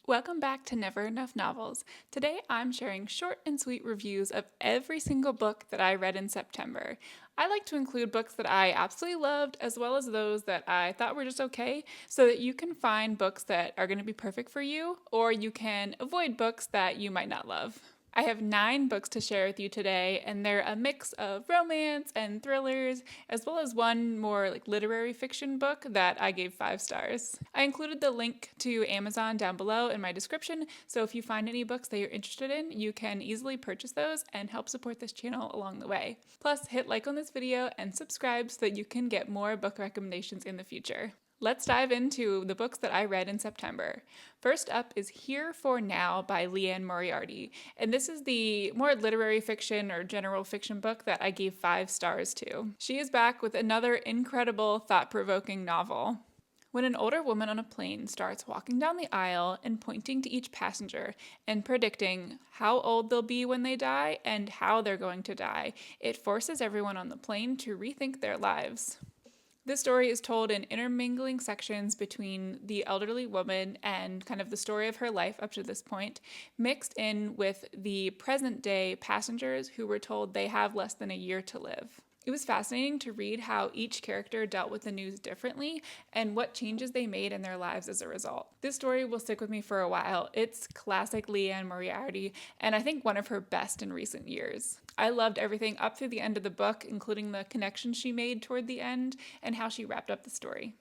Welcome back to Never Enough Novels. Today I'm sharing short and sweet reviews of every single book that I read in September. I like to include books that I absolutely loved as well as those that I thought were just okay so that you can find books that are going to be perfect for you or you can avoid books that you might not love. I have 9 books to share with you today, and they're a mix of romance and thrillers, as well as one more literary fiction book that I gave 5 stars. I included the link to Amazon down below in my description, so if you find any books that you're interested in, you can easily purchase those and help support this channel along the way. Plus, hit like on this video and subscribe so that you can get more book recommendations in the future. Let's dive into the books that I read in September. First up is Here for Now by Liane Moriarty, and this is the more literary fiction or general fiction book that I gave 5 stars to. She is back with another incredible, thought-provoking novel. When an older woman on a plane starts walking down the aisle and pointing to each passenger and predicting how old they'll be when they die and how they're going to die, it forces everyone on the plane to rethink their lives. This story is told in intermingling sections between the elderly woman and kind of the story of her life up to this point, mixed in with the present day passengers who were told they have less than a year to live. It was fascinating to read how each character dealt with the news differently and what changes they made in their lives as a result. This story will stick with me for a while. It's classic Liane Moriarty, and I think one of her best in recent years. I loved everything up through the end of the book, including the connections she made toward the end and how she wrapped up the story.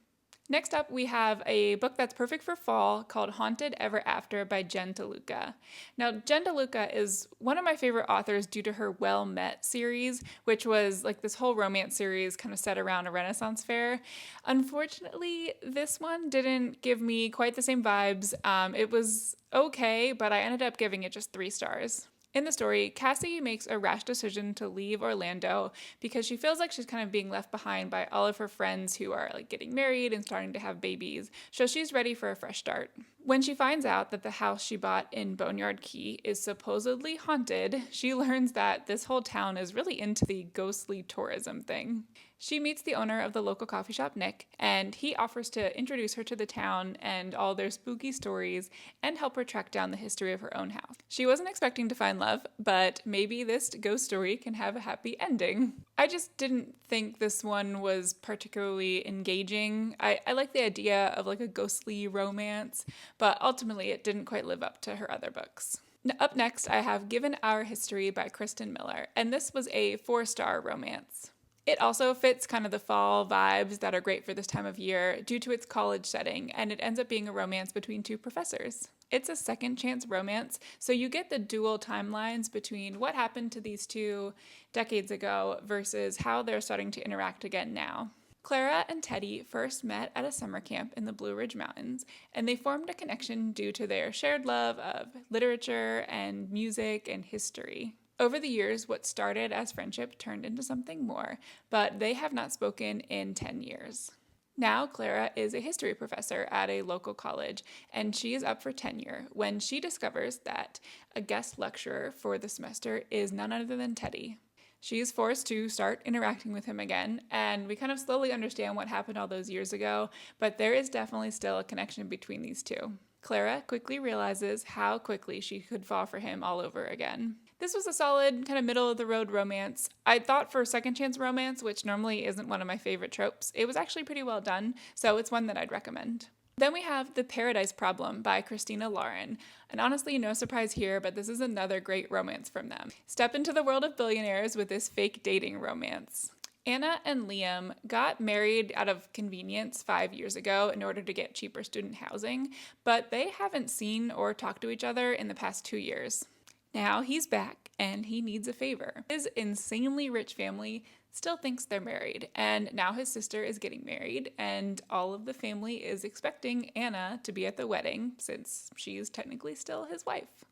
Next up, we have a book that's perfect for fall called Haunted Ever After by Jen DeLuca. Now, Jen DeLuca is one of my favorite authors due to her Well Met series, which was like this whole romance series kind of set around a Renaissance fair. Unfortunately, this one didn't give me quite the same vibes. It was okay, but I ended up giving it just 3 stars. In the story, Cassie makes a rash decision to leave Orlando because she feels like she's kind of being left behind by all of her friends who are getting married and starting to have babies, so she's ready for a fresh start. When she finds out that the house she bought in Boneyard Key is supposedly haunted, she learns that this whole town is really into the ghostly tourism thing. She meets the owner of the local coffee shop, Nick, and he offers to introduce her to the town and all their spooky stories and help her track down the history of her own house. She wasn't expecting to find love, but maybe this ghost story can have a happy ending. I just didn't think this one was particularly engaging. I like the idea of a ghostly romance, but ultimately it didn't quite live up to her other books. Up next, I have Given Our History by Kristen Miller, and this was a 4-star romance. It also fits kind of the fall vibes that are great for this time of year due to its college setting, and it ends up being a romance between 2 professors. It's a second chance romance, so you get the dual timelines between what happened to these 2 decades ago versus how they're starting to interact again now. Clara and Teddy first met at a summer camp in the Blue Ridge Mountains, and they formed a connection due to their shared love of literature and music and history. Over the years, what started as friendship turned into something more, but they have not spoken in 10 years. Now, Clara is a history professor at a local college, and she is up for tenure when she discovers that a guest lecturer for the semester is none other than Teddy. She is forced to start interacting with him again, and we kind of slowly understand what happened all those years ago, but there is definitely still a connection between these 2. Clara quickly realizes how quickly she could fall for him all over again. This was a solid, kind of middle-of-the-road romance. I thought for second chance romance, which normally isn't one of my favorite tropes, it was actually pretty well done, so it's one that I'd recommend. Then we have The Paradise Problem by Christina Lauren. And honestly, no surprise here, but this is another great romance from them. Step into the world of billionaires with this fake dating romance. Anna and Liam got married out of convenience 5 years ago in order to get cheaper student housing, but they haven't seen or talked to each other in the past 2 years. Now he's back and he needs a favor. His insanely rich family still thinks they're married, and now his sister is getting married, and all of the family is expecting Anna to be at the wedding since she is technically still his wife.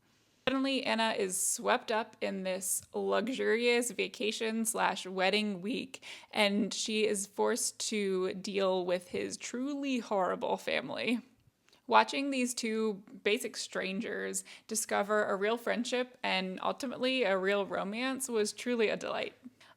Suddenly, Anna is swept up in this luxurious vacation/wedding week, and she is forced to deal with his truly horrible family. Watching these 2 basic strangers discover a real friendship and ultimately a real romance was truly a delight.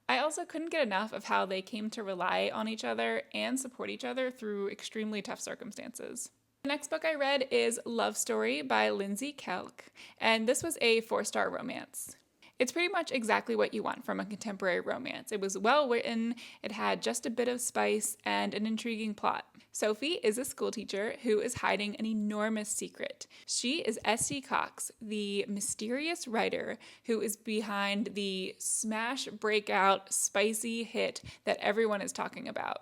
I also couldn't get enough of how they came to rely on each other and support each other through extremely tough circumstances. The next book I read is Love Story by Lindsay Kelk, and this was a 4-star romance. It's pretty much exactly what you want from a contemporary romance. It was well written, it had just a bit of spice, and an intriguing plot. Sophie is a schoolteacher who is hiding an enormous secret. She is Esty Cox, the mysterious writer who is behind the smash breakout spicy hit that everyone is talking about.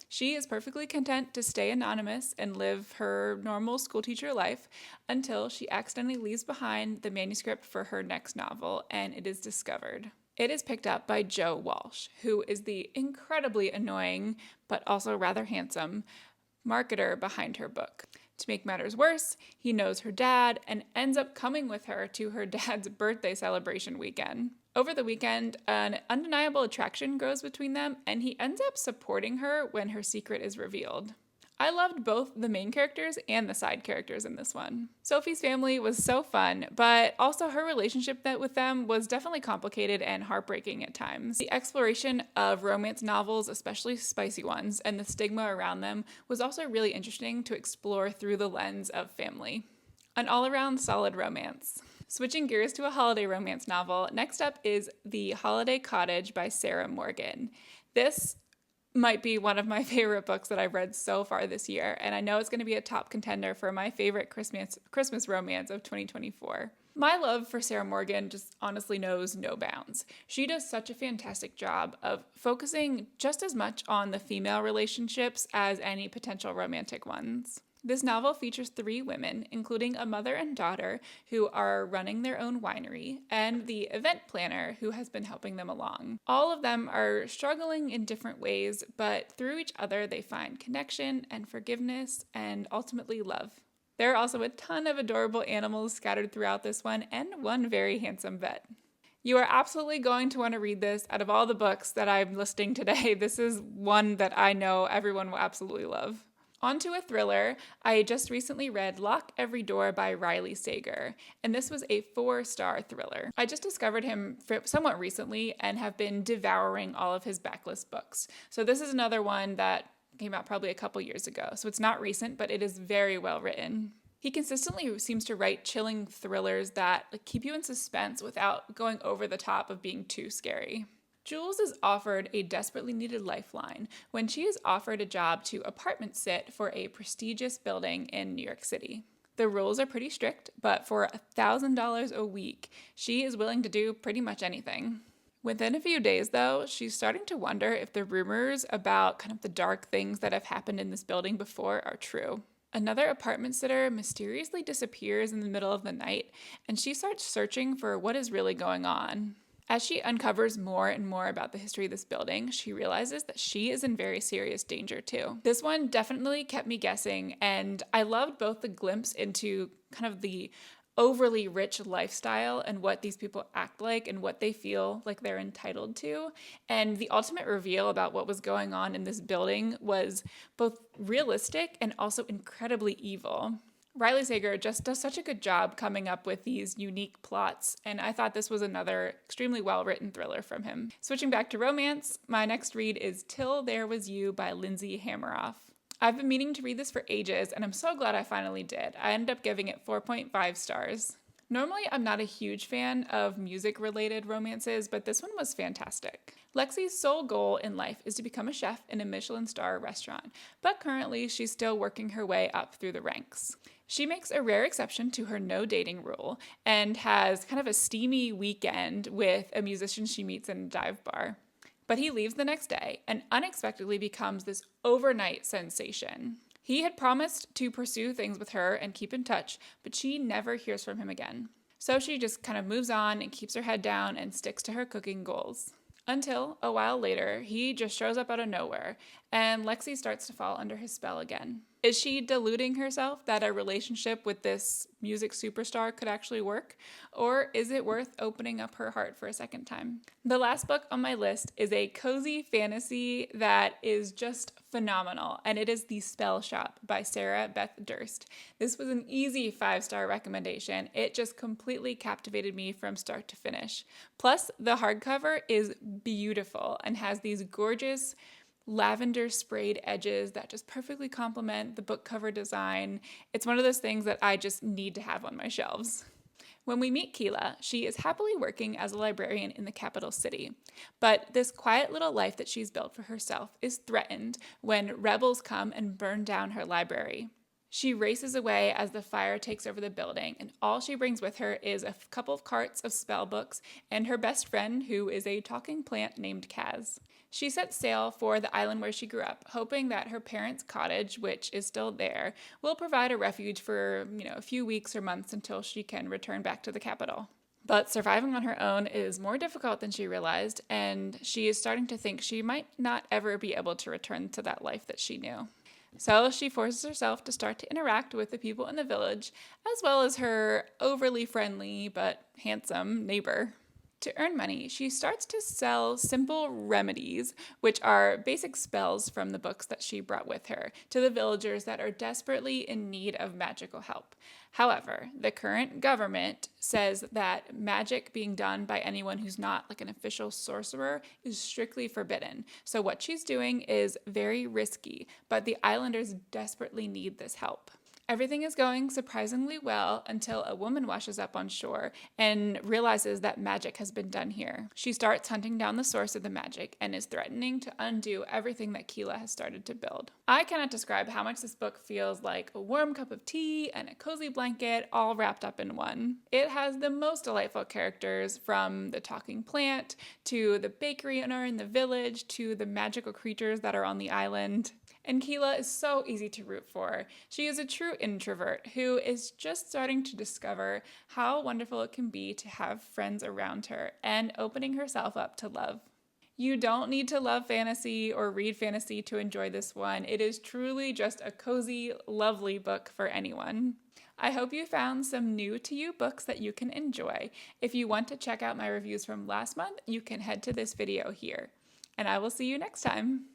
She is perfectly content to stay anonymous and live her normal schoolteacher life until she accidentally leaves behind the manuscript for her next novel and it is discovered. It is picked up by Joe Walsh, who is the incredibly annoying but also rather handsome marketer behind her book. To make matters worse, he knows her dad and ends up coming with her to her dad's birthday celebration weekend. Over the weekend, an undeniable attraction grows between them, and he ends up supporting her when her secret is revealed. I loved both the main characters and the side characters in this one. Sophie's family was so fun, but also her relationship with them was definitely complicated and heartbreaking at times. The exploration of romance novels, especially spicy ones, and the stigma around them was also really interesting to explore through the lens of family. An all-around solid romance. Switching gears to a holiday romance novel, next up is The Holiday Cottage by Sarah Morgan. This might be one of my favorite books that I've read so far this year, and I know it's going to be a top contender for my favorite Christmas romance of 2024. My love for Sarah Morgan just honestly knows no bounds. She does such a fantastic job of focusing just as much on the female relationships as any potential romantic ones. This novel features 3 women, including a mother and daughter who are running their own winery, and the event planner who has been helping them along. All of them are struggling in different ways, but through each other they find connection and forgiveness and ultimately love. There are also a ton of adorable animals scattered throughout this one, and one very handsome vet. You are absolutely going to want to read this. Out of all the books that I'm listing today, this is one that I know everyone will absolutely love. On to a thriller. I just recently read Lock Every Door by Riley Sager, and this was a 4-star thriller. I just discovered him somewhat recently and have been devouring all of his backlist books. So this is another one that came out probably a couple years ago. So it's not recent, but it is very well written. He consistently seems to write chilling thrillers that keep you in suspense without going over the top of being too scary. Jules is offered a desperately needed lifeline when she is offered a job to apartment sit for a prestigious building in New York City. The rules are pretty strict, but for $1,000 a week, she is willing to do pretty much anything. Within a few days, though, she's starting to wonder if the rumors about kind of the dark things that have happened in this building before are true. Another apartment sitter mysteriously disappears in the middle of the night, and she starts searching for what is really going on. As she uncovers more and more about the history of this building, she realizes that she is in very serious danger too. This one definitely kept me guessing, and I loved both the glimpse into kind of the overly rich lifestyle and what these people act like and what they feel like they're entitled to. And the ultimate reveal about what was going on in this building was both realistic and also incredibly evil. Riley Sager just does such a good job coming up with these unique plots, and I thought this was another extremely well-written thriller from him. Switching back to romance, my next read is Till There Was You by Lindsay Hammeroff. I've been meaning to read this for ages, and I'm so glad I finally did. I ended up giving it 4.5 stars. Normally, I'm not a huge fan of music-related romances, but this one was fantastic. Lexi's sole goal in life is to become a chef in a Michelin star restaurant, but currently she's still working her way up through the ranks. She makes a rare exception to her no dating rule and has kind of a steamy weekend with a musician she meets in a dive bar. But he leaves the next day and unexpectedly becomes this overnight sensation. He had promised to pursue things with her and keep in touch, but she never hears from him again. So she just kind of moves on and keeps her head down and sticks to her cooking goals. Until, a while later, he just shows up out of nowhere, and Lexi starts to fall under his spell again. Is she deluding herself that a relationship with this music superstar could actually work? Or is it worth opening up her heart for a second time? The last book on my list is a cozy fantasy that is just phenomenal, and it is The Spell Shop by Sarah Beth Durst. This was an easy 5-star recommendation. It just completely captivated me from start to finish. Plus, the hardcover is beautiful and has these gorgeous lavender sprayed edges that just perfectly complement the book cover design. It's one of those things that I just need to have on my shelves. When we meet Keela, she is happily working as a librarian in the capital city. But this quiet little life that she's built for herself is threatened when rebels come and burn down her library. She races away as the fire takes over the building, and all she brings with her is a couple of carts of spell books and her best friend, who is a talking plant named Kaz. She sets sail for the island where she grew up, hoping that her parents' cottage, which is still there, will provide a refuge for, a few weeks or months until she can return back to the capital. But surviving on her own is more difficult than she realized, and she is starting to think she might not ever be able to return to that life that she knew. So she forces herself to start to interact with the people in the village, as well as her overly friendly but handsome neighbor. To earn money, she starts to sell simple remedies, which are basic spells from the books that she brought with her, to the villagers that are desperately in need of magical help. However, the current government says that magic being done by anyone who's not like an official sorcerer is strictly forbidden. So what she's doing is very risky, but the islanders desperately need this help. Everything is going surprisingly well until a woman washes up on shore and realizes that magic has been done here. She starts hunting down the source of the magic and is threatening to undo everything that Keela has started to build. I cannot describe how much this book feels like a warm cup of tea and a cozy blanket all wrapped up in one. It has the most delightful characters, from the talking plant to the bakery owner in the village to the magical creatures that are on the island. And Keela is so easy to root for. She is a true introvert who is just starting to discover how wonderful it can be to have friends around her and opening herself up to love. You don't need to love fantasy or read fantasy to enjoy this one. It is truly just a cozy, lovely book for anyone. I hope you found some new to you books that you can enjoy. If you want to check out my reviews from last month, you can head to this video here. And I will see you next time.